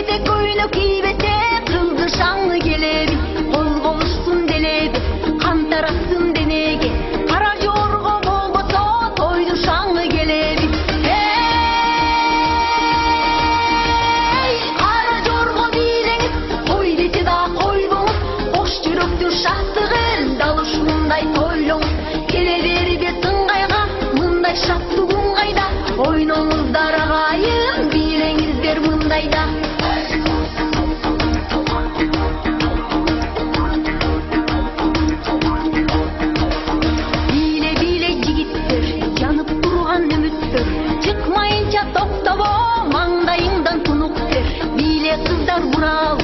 Кейде көйлек кийбесе кызды шаңы келеби, кол болушсун делеби, кан тараттын денеге, кара жорго болбосо тойду шаңы келеби. Кара жорго бийлеңиз, той десе да койбоңуз, кош жүрөктүн шаттыгын дал ушундай тойлоңуз. Келе бербес ыңгайга, мындай шаттыгың кайда, ойноңуздар агайын, бийлеңиздер мындайда. Бийле жигиттер, жанып турган үмүттөр, чыкмайынча токтобо, маңдайыңдан тунук бер. Бийле кыздар буралып,